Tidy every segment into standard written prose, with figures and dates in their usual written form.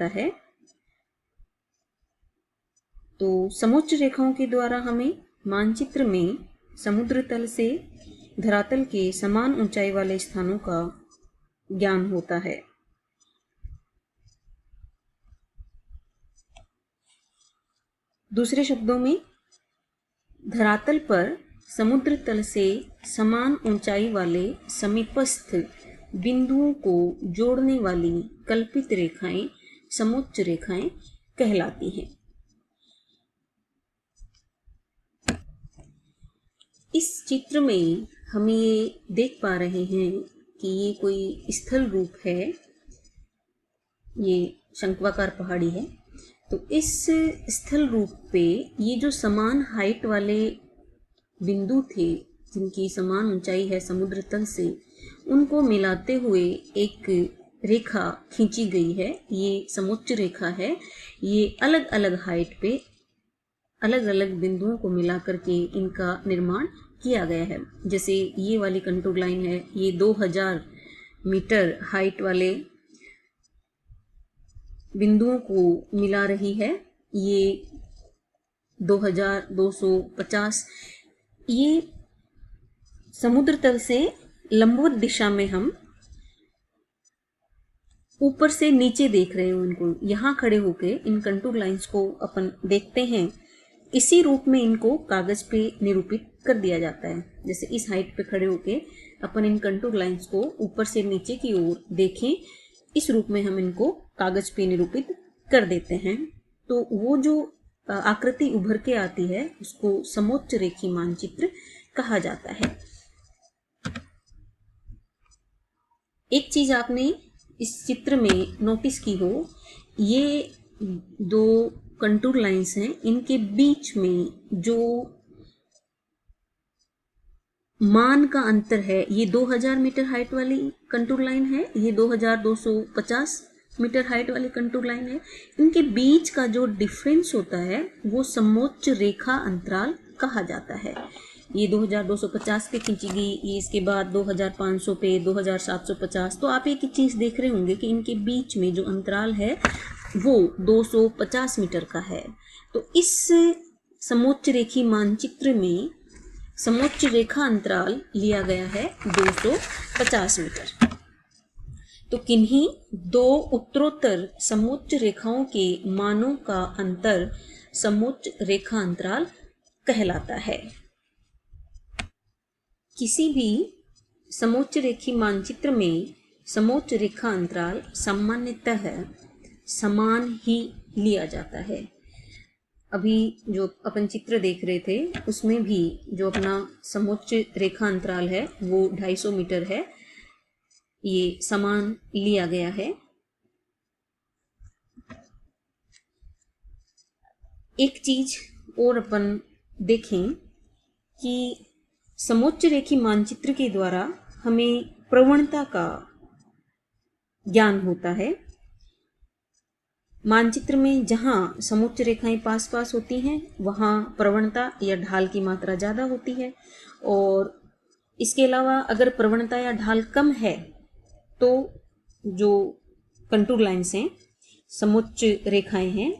है। तो समोच्च रेखाओं के द्वारा हमें मानचित्र में समुद्र तल से धरातल के समान ऊंचाई वाले स्थानों का ज्ञान होता है। दूसरे शब्दों में, धरातल पर समुद्र तल से समान ऊंचाई वाले समीपस्थ बिंदुओं को जोड़ने वाली कल्पित रेखाएं समोच्च रेखाएं कहलाती हैं। इस चित्र में हम ये देख पा रहे हैं कि ये कोई स्थल रूप है, ये शंक्वाकार पहाड़ी है। तो इस स्थल रूप पे ये जो समान हाइट वाले बिंदु थे जिनकी समान ऊंचाई है समुद्र तल से, उनको मिलाते हुए एक रेखा खींची गई है। ये समोच्च रेखा है। ये अलग अलग हाइट पे अलग अलग बिंदुओं को मिलाकर के इनका निर्माण किया गया है। जैसे ये वाली कंटूर लाइन है, ये 2000 मीटर हाइट वाले बिंदुओं को मिला रही है। ये 2250, ये समुद्र तल से लंबवत दिशा में हम ऊपर से नीचे देख रहे हैं उनको। यहाँ खड़े होके इन कंटूर लाइंस को अपन देखते हैं। इसी रूप में इनको कागज पे निरूपित कर दिया जाता है। जैसे इस हाइट पे खड़े होके अपन इन कंटूर लाइंस को ऊपर से नीचे की ओर देखें, इस रूप में हम इनको कागज पे निरूपित कर देते हैं। तो वो जो आकृति उभर के आती है उसको समोच्च रेखी मानचित्र कहा जाता है। एक चीज आपने इस चित्र में नोटिस की हो, ये दो कंटूर लाइंस हैं, इनके बीच में जो मान का अंतर है, ये 2000 मीटर हाइट वाली कंटूर लाइन है, ये 2250 मीटर हाइट वाली कंटूर लाइन है। इनके बीच का जो डिफरेंस होता है वो समोच्च रेखा अंतराल कहा जाता है। ये 2250 पे खींची गई, ये इसके बाद 2500 पे, 2750। तो आप एक ही चीज देख रहे होंगे कि इनके बीच में जो अंतराल है वो 250 मीटर का है। तो इस समोच्च रेखी मानचित्र में समोच्च रेखा अंतराल लिया गया है 250 मीटर। तो किन्हीं दो उत्तरोत्तर समोच्च रेखाओं के मानों का अंतर समोच्च रेखा अंतराल कहलाता है। किसी भी समोच्च रेखी मानचित्र में समोच्च रेखा अंतराल सामान्यतः समान ही लिया जाता है। अभी जो अपन चित्र देख रहे थे उसमें भी जो अपना समोच्च रेखा अंतराल है वो 250 मीटर है, ये समान लिया गया है। एक चीज और अपन देखें कि समोच्च रेखी मानचित्र के द्वारा हमें प्रवणता का ज्ञान होता है। मानचित्र में जहां समोच्च रेखाएं पास पास होती हैं वहां प्रवणता या ढाल की मात्रा ज़्यादा होती है, और इसके अलावा अगर प्रवणता या ढाल कम है तो जो कंटूर लाइन्स हैं, समोच्च रेखाएं हैं,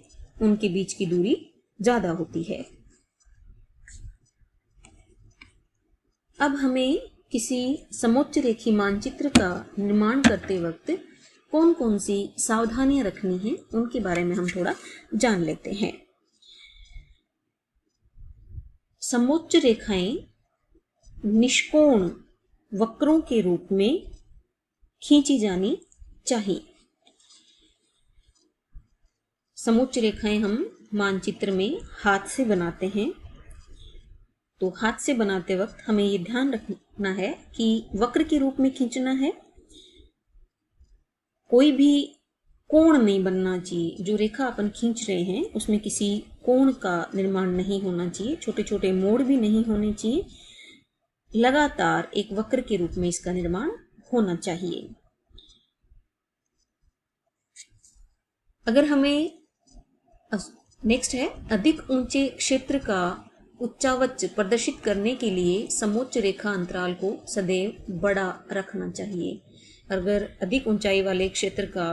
उनके बीच की दूरी ज़्यादा होती है। अब हमें किसी समोच्च रेखी मानचित्र का निर्माण करते वक्त कौन कौन सी सावधानियां रखनी है उनके बारे में हम थोड़ा जान लेते हैं। समोच्च रेखाएं निष्कोण वक्रों के रूप में खींची जानी चाहिए। समोच्च रेखाएं हम मानचित्र में हाथ से बनाते हैं, तो हाथ से बनाते वक्त हमें ये ध्यान रखना है कि वक्र के रूप में खींचना है, कोई भी कोण नहीं बनना चाहिए। जो रेखा अपन खींच रहे हैं उसमें किसी कोण का निर्माण नहीं होना चाहिए, छोटे छोटे मोड़ भी नहीं होने चाहिए। लगातार एक वक्र के रूप में इसका निर्माण होना चाहिए। अगर हमें नेक्स्ट है, अधिक ऊंचे क्षेत्र का उच्चावच प्रदर्शित करने के लिए समोच्च रेखा अंतराल को सदैव बड़ा रखना चाहिए। अगर अधिक ऊंचाई वाले क्षेत्र का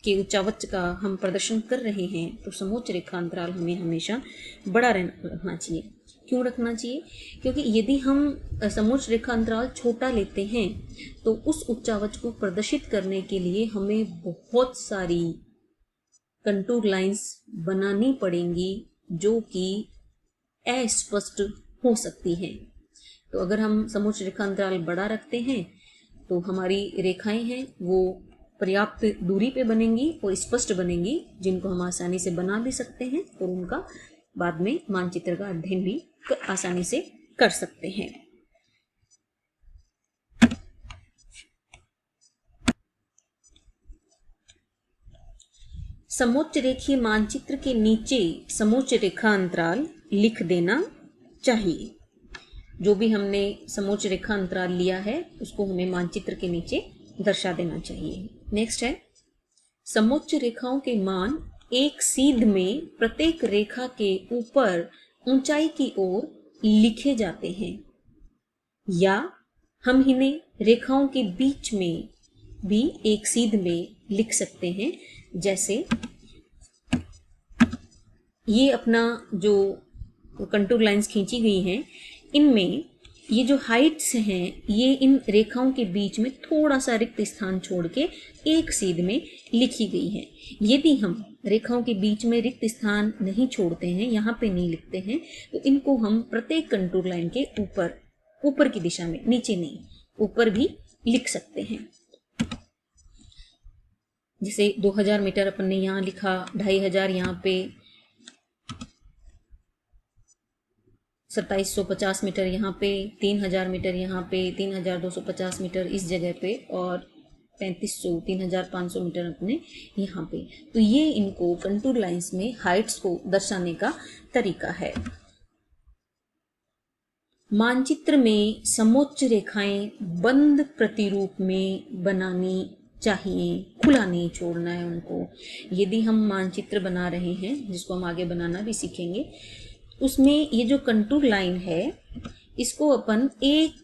के उच्चावच का हम प्रदर्शन कर रहे हैं तो समोच्च रेखा अंतराल हमें हमेशा बड़ा रखना चाहिए। क्यों रखना चाहिए? क्योंकि यदि हम समोच्च रेखा अंतराल छोटा लेते हैं तो उस उच्चावच को प्रदर्शित करने के लिए हमें बहुत सारी कंटूर लाइंस बनानी पड़ेंगी जो कि अस्पष्ट हो सकती हैं। तो अगर हम समोच्च रेखा अंतराल बड़ा रखते हैं तो हमारी रेखाएं हैं वो पर्याप्त दूरी पे बनेंगी और स्पष्ट बनेंगी, जिनको हम आसानी से बना भी सकते हैं और उनका बाद में मानचित्र का अध्ययन भी आसानी से कर सकते हैं। समोच्च रेखीय मानचित्र के नीचे समोच्च रेखा अंतराल लिख देना चाहिए। जो भी हमने समोच्च रेखा अंतराल लिया है उसको हमें मानचित्र के नीचे दर्शा देना चाहिए। नेक्स्ट है, समोच्च रेखाओं के मान एक सीध में प्रत्येक रेखा के ऊपर ऊंचाई की ओर लिखे जाते हैं, या हम इन्हें रेखाओं के बीच में भी एक सीध में लिख सकते हैं। जैसे ये अपना जो कंटूर लाइंस खींची गई हैं, इनमें ये जो हाइट्स हैं ये इन रेखाओं के बीच में थोड़ा सा रिक्त स्थान छोड़ के एक सीध में लिखी गई है। यदि हम रेखाओं के बीच में रिक्त स्थान नहीं छोड़ते हैं, यहाँ पे नहीं लिखते हैं, तो इनको हम प्रत्येक कंटूर लाइन के ऊपर की दिशा में, नीचे नहीं ऊपर भी लिख सकते हैं। जैसे 2000 मीटर अपन ने यहाँ लिखा, 2500 यहाँ पे, 2750 मीटर यहाँ पे, 3000 मीटर यहाँ पे, 3250 मीटर इस जगह पे और 3500 3500 मीटर अपने यहाँ पे। तो ये इनको कंटूर लाइंस में हाइट्स को दर्शाने का तरीका है। मानचित्र में समोच्च रेखाएं बंद प्रतिरूप में बनानी चाहिए, खुला नहीं छोड़ना है उनको। यदि हम मानचित्र बना रहे हैं, जिसको हम आगे बनाना भी सीखेंगे, उसमें ये जो कंटूर लाइन है इसको अपन एक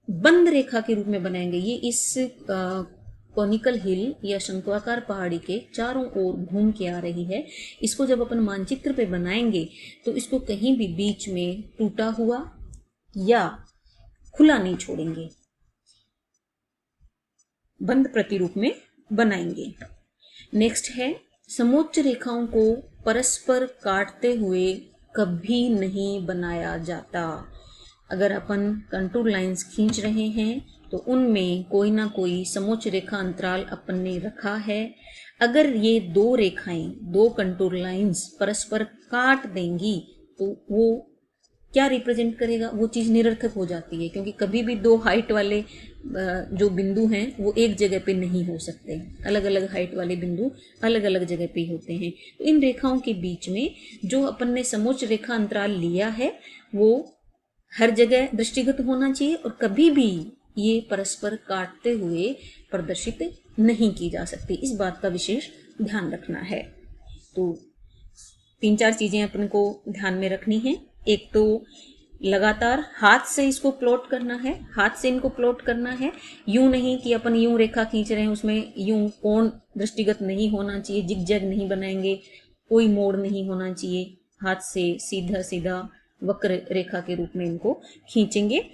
बंद रेखा के रूप में बनाएंगे। ये इस कॉनिकल हिल या शंक्वाकार पहाड़ी के चारों ओर घूम के आ रही है। इसको जब अपन मानचित्र पे बनाएंगे तो इसको कहीं भी बीच में टूटा हुआ या खुला नहीं छोड़ेंगे, बंद प्रतिरूप में बनाएंगे। नेक्स्ट है, समोच्च रेखाओं को परस्पर काटते हुए कभी नहीं बनाया जाता। अगर अपन कंटूर लाइंस खींच रहे हैं तो उनमें कोई ना कोई समोच्च रेखा अंतराल अपन ने रखा है। अगर ये दो रेखाएं, दो कंटूर लाइंस परस्पर काट देंगी तो वो क्या रिप्रेजेंट करेगा? वो चीज़ निरर्थक हो जाती है, क्योंकि कभी भी दो हाइट वाले जो बिंदु हैं वो एक जगह पे नहीं हो सकते। अलग अलग हाइट वाले बिंदु अलग अलग जगह पे होते हैं। तो इन रेखाओं के बीच में जो अपन ने समोच्च रेखा अंतराल लिया है वो हर जगह दृष्टिगत होना चाहिए और कभी भी ये परस्पर काटते हुए प्रदर्शित नहीं की जा सकती। इस बात का विशेष ध्यान रखना है। तो 3-4 चीजें अपन को ध्यान में रखनी है। एक तो लगातार हाथ से इसको प्लॉट करना है, हाथ से इनको प्लॉट करना है। यूं नहीं कि अपन यूं रेखा खींच रहे हैं, उसमें यूं कोण दृष्टिगत नहीं होना चाहिए, जिगजैग नहीं बनाएंगे, कोई मोड़ नहीं होना चाहिए। हाथ से सीधा सीधा वक्र रेखा के रूप में इनको खींचेंगे।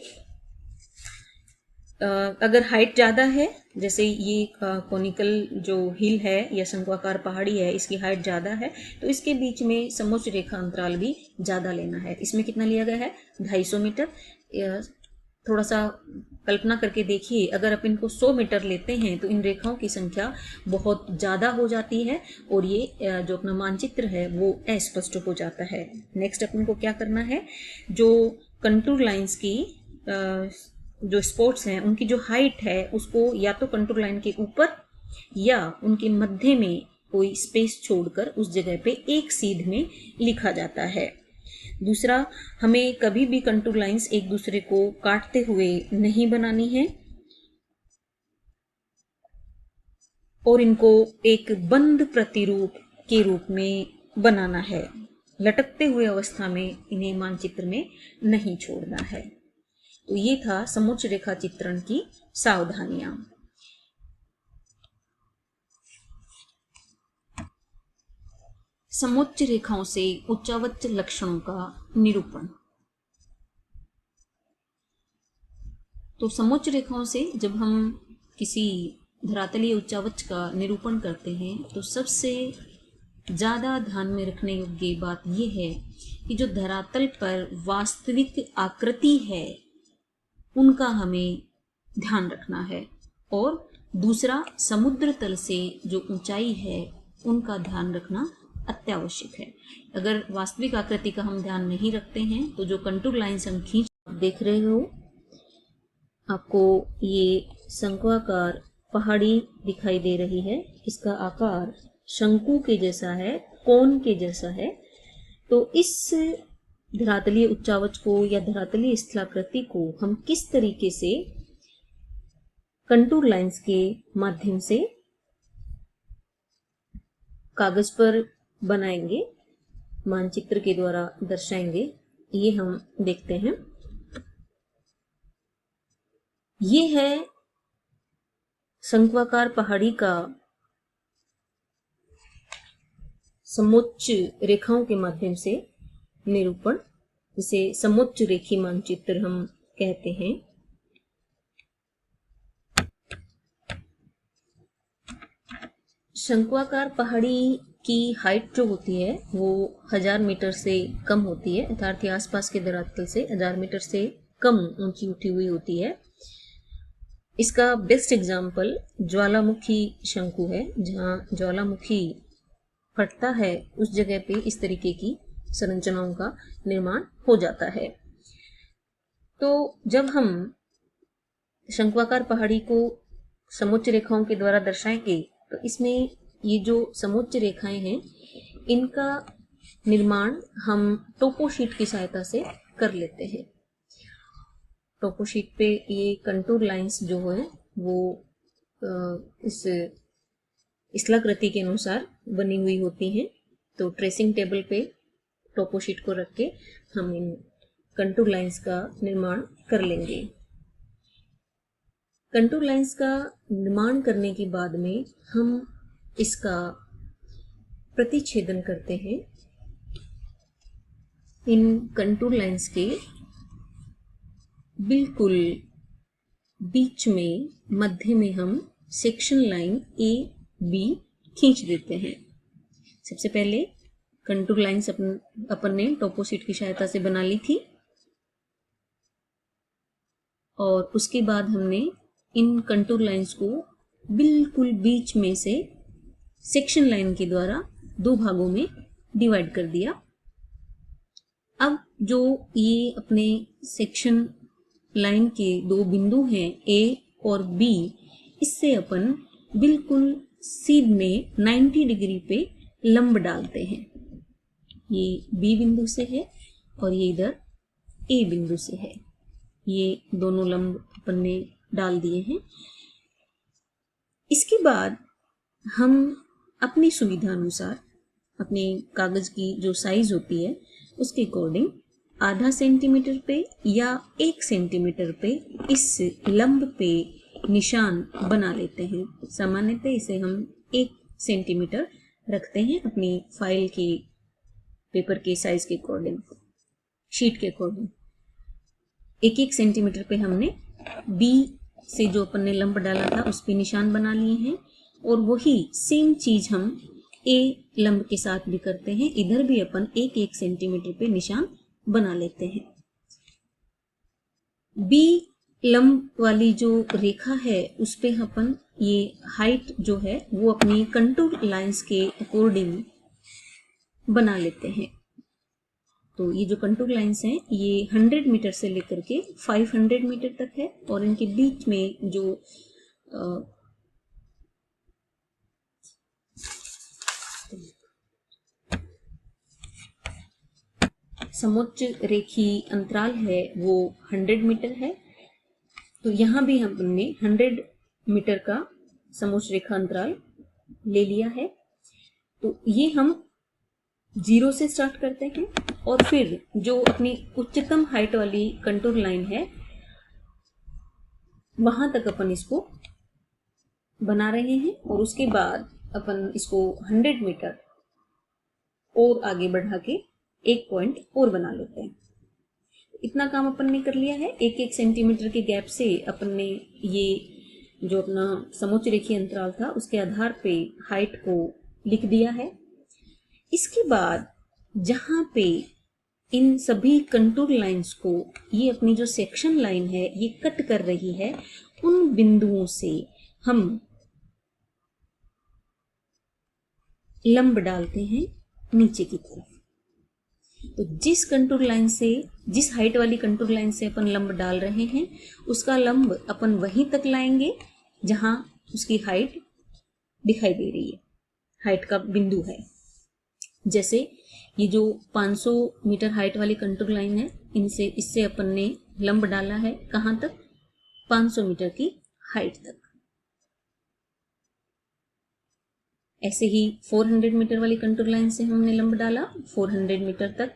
अगर हाइट ज़्यादा है, जैसे ये कॉनिकल जो हिल है या शंक्वाकार पहाड़ी है, इसकी हाइट ज़्यादा है, तो इसके बीच में समोच्च रेखा अंतराल भी ज़्यादा लेना है। इसमें कितना लिया गया है? 250 मीटर। थोड़ा सा कल्पना करके देखिए, अगर अपन इनको 100 मीटर लेते हैं तो इन रेखाओं की संख्या बहुत ज़्यादा हो जाती है और ये जो अपना मानचित्र है वो अस्पष्ट हो जाता है। नेक्स्ट अपन को क्या करना है, जो कंटूर लाइंस की जो स्पॉट्स हैं उनकी जो हाइट है उसको या तो कंटूर लाइन के ऊपर या उनके मध्य में कोई स्पेस छोड़कर उस जगह पे एक सीध में लिखा जाता है। दूसरा, हमें कभी भी कंटूर लाइंस एक दूसरे को काटते हुए नहीं बनानी है और इनको एक बंद प्रतिरूप के रूप में बनाना है। लटकते हुए अवस्था में इन्हें मानचित्र में नहीं छोड़ना है। तो ये था समोच्च रेखा चित्रण की सावधानियां। समोच्च रेखाओं से उच्चावच लक्षणों का निरूपण। तो समोच्च रेखाओं से जब हम किसी धरातलीय उच्चावच का निरूपण करते हैं तो सबसे ज़्यादा ध्यान में रखने योग्य बात यह है कि जो धरातल पर वास्तविक आकृति है उनका हमें ध्यान रखना है, और दूसरा समुद्र तल से जो ऊंचाई है उनका ध्यान रखना अत्यावश्यक है। अगर वास्तविक आकृति का हम ध्यान नहीं रखते हैं तो जो कंटूर लाइन्स हम खींच देख रहे हो, आपको ये शंक्वाकार पहाड़ी दिखाई दे रही है। इसका आकार शंकु के जैसा है, कोन के जैसा है। तो इस धरातलीय उच्चावच को या धरातलीय स्थलाकृति को हम किस तरीके से कंटूर लाइंस के माध्यम से कागज पर बनाएंगे, मानचित्र के द्वारा दर्शाएंगे, ये हम देखते हैं। ये है शंक्वाकार पहाड़ी का समोच्च रेखाओं के माध्यम से निरूपण। इसे समोच्च रेखी मानचित्र हम कहते हैं। शंक्वाकार पहाड़ी की हाइट जो होती है वो 1000 मीटर से कम होती है, अर्थात आसपास के धरातल से 1000 मीटर से कम ऊंची उठी हुई होती है। इसका बेस्ट एग्जाम्पल ज्वालामुखी शंकु है। जहाँ ज्वालामुखी फटता है उस जगह पे इस तरीके की संरचनाओं का निर्माण हो जाता है। तो जब हम शंक्वाकार पहाड़ी को समोच्च रेखाओं के द्वारा दर्शाएंगे तो इसमें ये जो समोच्च रेखाएं हैं इनका निर्माण हम टोपो शीट की सहायता से कर लेते हैं। टोपो शीट पे ये कंटूर लाइंस जो है वो इस स्थलाकृति के अनुसार बनी हुई होती हैं। तो ट्रेसिंग टेबल पे टोपो शीट को रख के हम इन कंटूर लाइंस का निर्माण कर लेंगे। कंटूर लाइंस का निर्माण करने के बाद में हम इसका प्रतिच्छेदन करते हैं। इन कंटूर लाइंस के बिल्कुल बीच में मध्य में हम सेक्शन लाइन ए बी खींच देते हैं। सबसे पहले कंटूर लाइंस अपन ने टोपो शीट की सहायता से बना ली थी, और उसके बाद हमने इन कंटूर लाइंस को बिल्कुल बीच में से सेक्शन लाइन के द्वारा दो भागों में डिवाइड कर दिया। अब जो ये अपने सेक्शन लाइन के दो बिंदु हैं ए और बी, इससे अपन बिल्कुल सीधे 90 डिग्री पे लंब डालते हैं। ये बी बिंदु से है और ये इधर ए बिंदु से है। ये दोनों लंब अपन ने डाल दिए हैं। इसके बाद हम अपनी सुविधा अनुसार अपने कागज की जो साइज होती है उसके अकॉर्डिंग आधा सेंटीमीटर पे या 1 सेंटीमीटर पे इस लंब पे निशान बना लेते हैं। सामान्यतः इसे हम 1 सेंटीमीटर रखते हैं अपनी फाइल के पेपर के साइज के अकॉर्डिंग, शीट के अकॉर्डिंग। 1-1 सेंटीमीटर पे हमने बी से जो अपन ने लंब डाला था उस पे निशान बना लिए हैं, और वही सेम चीज हम ए लंब के साथ भी करते हैं। इधर भी अपन 1-1 सेंटीमीटर पे निशान बना लेते हैं। बी लंब वाली जो रेखा है उस पे अपन ये हाइट जो है वो अपनी कंटूर लाइंस के अकॉर्डिंग बना लेते हैं। तो ये जो कंटूर लाइंस हैं ये 100 मीटर से लेकर के 500 मीटर तक है, और इनके बीच में जो समोच्च रेखी अंतराल है वो 100 मीटर है। तो यहाँ भी हमने 100 मीटर का समोच्च रेखा अंतराल ले लिया है। तो ये हम 0 से स्टार्ट करते हैं और फिर जो अपनी उच्चतम हाइट वाली कंटूर लाइन है वहां तक अपन इसको बना रहे हैं, और उसके बाद अपन इसको 100 मीटर और आगे बढ़ा के एक पॉइंट और बना लेते हैं। इतना काम अपन ने कर लिया है। 1-1 सेंटीमीटर के गैप से अपन ने ये जो अपना समोच्च रेखीय अंतराल था उसके आधार पे हाइट को लिख दिया है। इसके बाद जहां पे इन सभी कंटूर लाइंस को ये अपनी जो सेक्शन लाइन है ये कट कर रही है, उन बिंदुओं से हम लंब डालते हैं नीचे की तरफ। तो जिस कंटूर लाइन से, जिस हाइट वाली कंटूर लाइन से अपन लंब डाल रहे हैं उसका लंब अपन वहीं तक लाएंगे जहां उसकी हाइट दिखाई दे रही है, हाइट का बिंदु है। जैसे ये जो 500 मीटर हाइट वाली कंटूर लाइन है, इससे अपन ने लंब डाला है कहां तक, 500 मीटर की हाइट तक। ऐसे ही 400 मीटर वाली कंटूर लाइन से हमने लंब डाला 400 मीटर तक,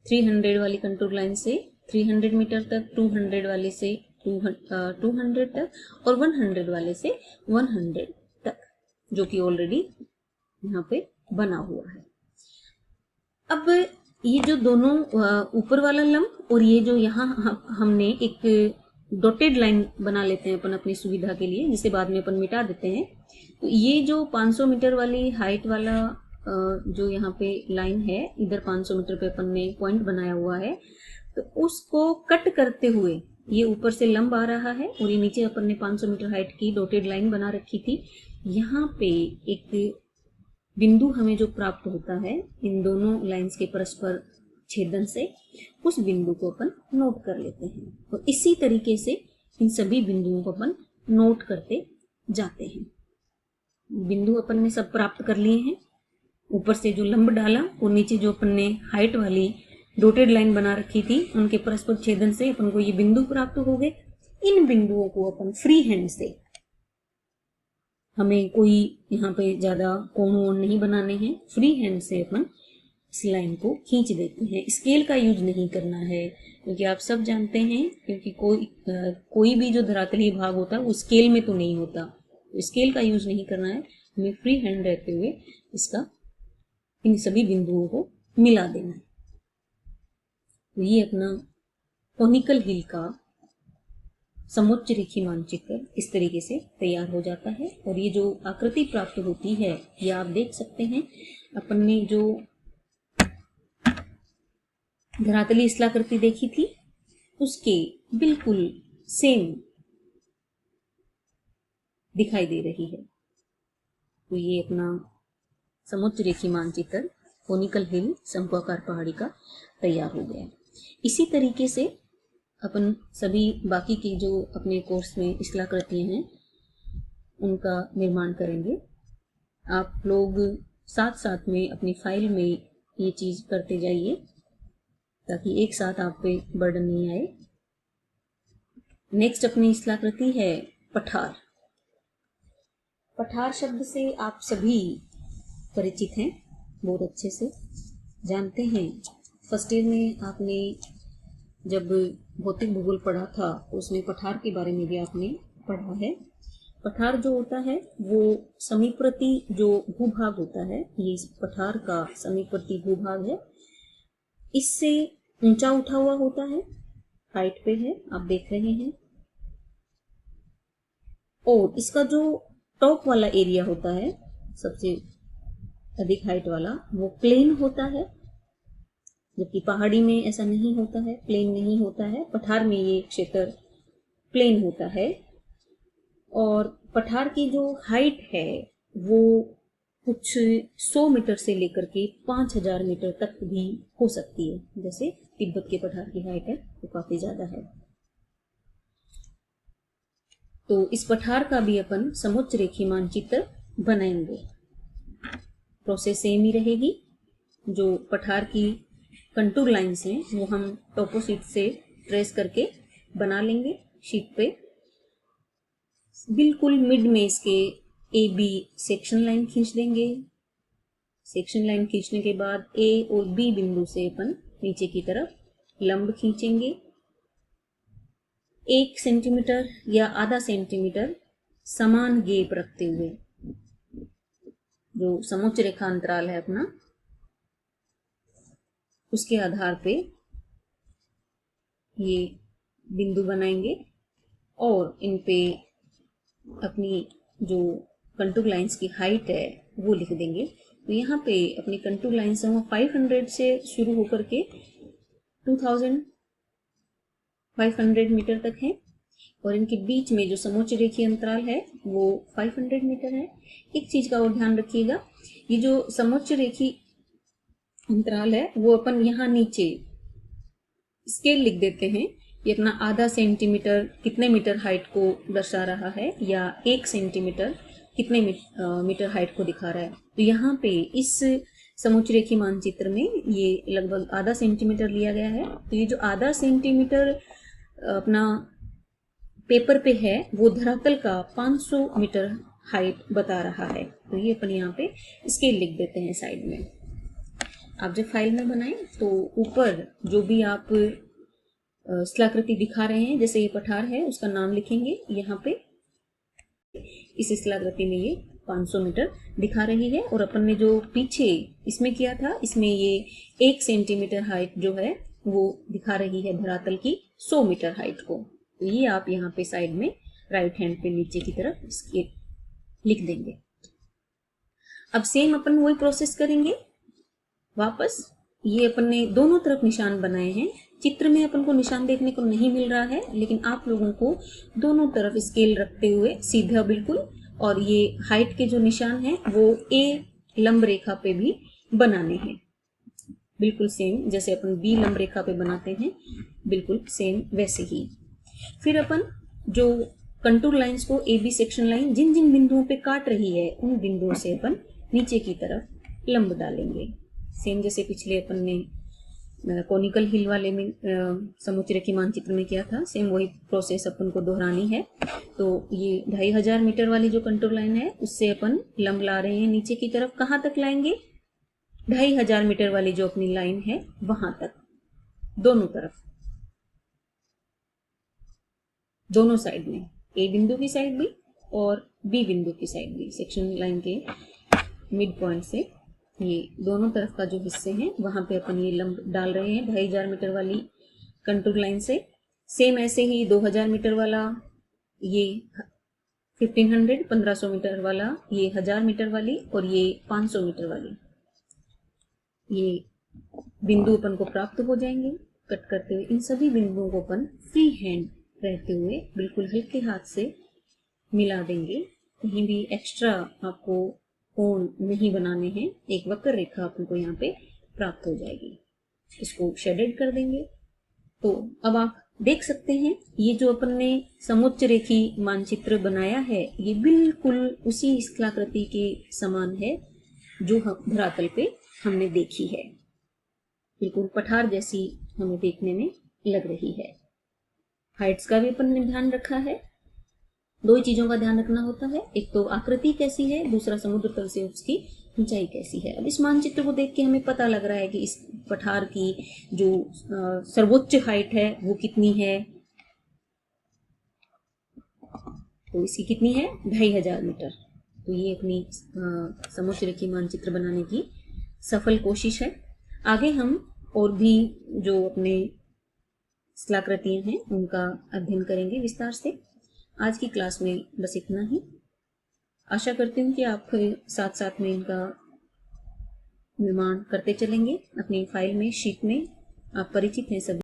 300 वाली कंटूर लाइन से 300 मीटर तक, 200 वाले से 200 तक और 100 वाले से 100 तक, जो कि ऑलरेडी यहाँ पे बना हुआ है। अब ये जो दोनों ऊपर वाला लंब और ये जो यहाँ हमने एक डॉटेड लाइन बना लेते हैं अपन अपनी सुविधा के लिए, जिसे बाद में अपन मिटा देते हैं। तो ये जो 500 मीटर वाली हाइट वाला जो यहाँ पे लाइन है, इधर 500 मीटर पे अपन ने पॉइंट बनाया हुआ है, तो उसको कट करते हुए ये ऊपर से लंब आ रहा है और ये नीचे अपन ने 500 मीटर हाइट की डॉटेड लाइन बना रखी थी। यहाँ पे एक बिंदु हमें जो प्राप्त होता है इन दोनों लाइंस के परस्पर छेदन से, उस बिंदु को अपन नोट कर लेते हैं। और इसी तरीके से इन सभी बिंदुओं को अपन नोट करते जाते हैं। बिंदु अपन ने सब प्राप्त कर लिए हैं, ऊपर से जो लंब डाला और नीचे जो अपन ने हाइट वाली डॉटेड लाइन बना रखी थी, उनके परस्पर छेदन से अपन को ये बिंदु प्राप्त हो गए। इन बिंदुओं को अपन फ्री हैंड से, हमें कोई यहाँ पे ज्यादा कोण वोण नहीं बनाने हैं, फ्री हैंड से अपन इस लाइन को खींच देते हैं। स्केल का यूज नहीं करना है, क्योंकि आप सब जानते हैं, क्योंकि कोई भी जो धरातलीय भाग होता है वो स्केल में तो नहीं होता, तो स्केल का यूज नहीं करना है, हमें फ्री हैंड रहते हुए इसका इन सभी बिंदुओं को मिला देना है। तो ये अपना कोनिकल हिल का समोच्च रेखीय मानचित्र इस तरीके से तैयार हो जाता है। और ये जो आकृति प्राप्त होती है ये आप देख सकते हैं, अपन ने जो धरातलीय स्थलाकृति देखी थी उसके बिल्कुल सेम दिखाई दे रही है। तो ये अपना समोच्च रेखीय मानचित्र कोनिकल हिल शंक्वाकार पहाड़ी का तैयार हो गया। इसी तरीके से अपन सभी बाकी की जो अपने कोर्स में स्थलाकृतियां हैं उनका निर्माण करेंगे। आप लोग साथ साथ में अपनी फाइल में ये चीज करते जाइए ताकि एक साथ आप पे बर्डन नहीं आए। नेक्स्ट अपनी स्थलाकृति है पठार। पठार शब्द से आप सभी परिचित हैं, बहुत अच्छे से जानते हैं। फर्स्ट ईयर में आपने जब भौतिक भूगोल पढ़ा था तो उसमें पठार के बारे में भी आपने पढ़ा है। पठार जो होता है वो समीपवर्ती जो भूभाग होता है, ये इस पठार का समीपवर्ती भूभाग है। इससे ऊंचा उठा हुआ होता है, हाइट पे है, आप देख रहे हैं। और इसका जो टॉप वाला एरिया होता है, सबसे अधिक हाइट वाला, वो प्लेन होता है, जबकि पहाड़ी में ऐसा नहीं होता है, प्लेन नहीं होता है। पठार में ये क्षेत्र प्लेन होता है। और पठार की जो हाइट है वो कुछ 100 मीटर से लेकर के 5000 मीटर तक भी हो सकती है। जैसे तिब्बत के पठार की हाइट है वो काफी ज्यादा है। तो इस पठार का भी अपन समोच्च रेखीय मानचित्र बनाएंगे। प्रोसेस सेम ही रहेगी। जो पठार की कंटूर लाइंस हैं वो हम टोपो शीट से ट्रेस करके बना लेंगे शीट पे। बिल्कुल मिड में इसके ए बी सेक्शन लाइन खींच देंगे। सेक्शन लाइन खींचने के बाद ए और बी बिंदु से अपन नीचे की तरफ लंब खींचेंगे। 1 सेंटीमीटर या आधा सेंटीमीटर समान गैप रखते हुए, जो समोच्च रेखा अंतराल है अपना, उसके आधार पे ये बिंदु बनाएंगे और इन पे अपनी जो कंटूर लाइंस की हाइट है वो लिख देंगे। तो यहाँ पे अपनी कंटूर लाइंस है वो 500 से शुरू होकर के 2500 मीटर तक है और इनके बीच में जो समोच्च रेखीय अंतराल है वो 500 मीटर है। एक चीज का और ध्यान रखिएगा, ये जो समोच्च रेखीय अंतराल है वो अपन यहाँ नीचे स्केल लिख देते हैं। ये अपना आधा सेंटीमीटर कितने मीटर हाइट को दर्शा रहा है या 1 सेंटीमीटर कितने मीटर हाइट को दिखा रहा है। तो यहाँ पे इस समोच्च रेखीय मानचित्र में ये लगभग आधा सेंटीमीटर लिया गया है। तो ये जो आधा सेंटीमीटर अपना पेपर पे है वो धरातल का 500 मीटर हाइट बता रहा है। तो ये अपन यहाँ पे स्केल लिख देते हैं साइड में। आप जब फाइल में बनाएं तो ऊपर जो भी आप स्थलाकृति दिखा रहे हैं, जैसे ये पठार है उसका नाम लिखेंगे यहाँ पे। इस स्थलाकृति में ये 500 मीटर दिखा रही है और अपन ने जो पीछे इसमें किया था इसमें ये 1 सेंटीमीटर हाइट जो है वो दिखा रही है धरातल की 100 मीटर हाइट को। तो ये आप यहाँ पे साइड में राइट हैंड पे नीचे की तरफ इसके लिख देंगे। अब सेम अपन वही प्रोसेस करेंगे वापस। ये अपन ने दोनों तरफ निशान बनाए हैं। चित्र में अपन को निशान देखने को नहीं मिल रहा है, लेकिन आप लोगों को दोनों तरफ स्केल रखते हुए सीधा बिल्कुल, और ये हाइट के जो निशान हैं वो ए लंब रेखा पे भी बनाने हैं, बिल्कुल सेम जैसे अपन बी लंब रेखा पे बनाते हैं, बिल्कुल सेम वैसे ही। फिर अपन जो कंटूर लाइंस को ए बी सेक्शन लाइन जिन जिन बिंदुओं पे काट रही है उन बिंदुओं से अपन नीचे की तरफ लंब डालेंगे। सेम जैसे पिछले अपन ने कोनिकल हिल वाले में समोच्च रेखीय मानचित्र में किया था, सेम वही प्रोसेस अपन को दोहरानी है। तो ये 2500 मीटर वाली जो कंटूर लाइन है उससे अपन लंब ला रहे हैं नीचे की तरफ। कहाँ तक लाएंगे? 2500 मीटर वाली जो अपनी लाइन है वहां तक, दोनों तरफ, दोनों साइड में, ए बिंदु की साइड भी और बी बिंदु की साइड भी, सेक्शन लाइन के मिड पॉइंट से ये दोनों तरफ का जो हिस्से हैं वहां पे अपन ये लंब डाल रहे हैं 2500 मीटर वाली कंटूर लाइन से। सेम ऐसे ही 2000 मीटर वाला, ये 1500 मीटर वाला, ये 1000 मीटर वाली और ये 500 मीटर वाली, ये बिंदु अपन को प्राप्त हो जाएंगे कट करते हुए। इन सभी बिंदुओं को अपन फ्री हैंड रहते हुए बिल्कुल हल्के हाथ से मिला देंगे। कहीं भी एक्स्ट्रा आपको कोण नहीं बनाने हैं, एक वक्र रेखा अपन को यहाँ पे प्राप्त हो जाएगी। इसको शेडेड कर देंगे। तो अब आप देख सकते हैं ये जो अपन ने समोच्च रेखीय मानचित्र बनाया है ये बिल्कुल उसी स्थलाकृति के समान है जो धरातल पे हमने देखी है, बिल्कुल पठार जैसी हमें देखने में लग रही है। हाइट्स का भी अपन ने ध्यान रखा है। दो ही चीजों का ध्यान रखना होता है, एक तो आकृति कैसी है, दूसरा समुद्र तल से उसकी ऊंचाई कैसी है। अब इस मानचित्र को देख के हमें पता लग रहा है कि इस पठार की जो सर्वोच्च हाइट है वो कितनी है। तो इसकी कितनी है? 2500 मीटर। तो ये अपनी समुद्र रेखीय मानचित्र बनाने की सफल कोशिश है। आगे हम और भी जो अपने स्थलाकृतियां हैं उनका अध्ययन करेंगे विस्तार से। आज की क्लास में बस इतना ही। आशा करती हूँ कि आप साथ साथ में इनका निर्माण करते चलेंगे। अपनी फाइल में, शीट में आप परिचित हैं सभी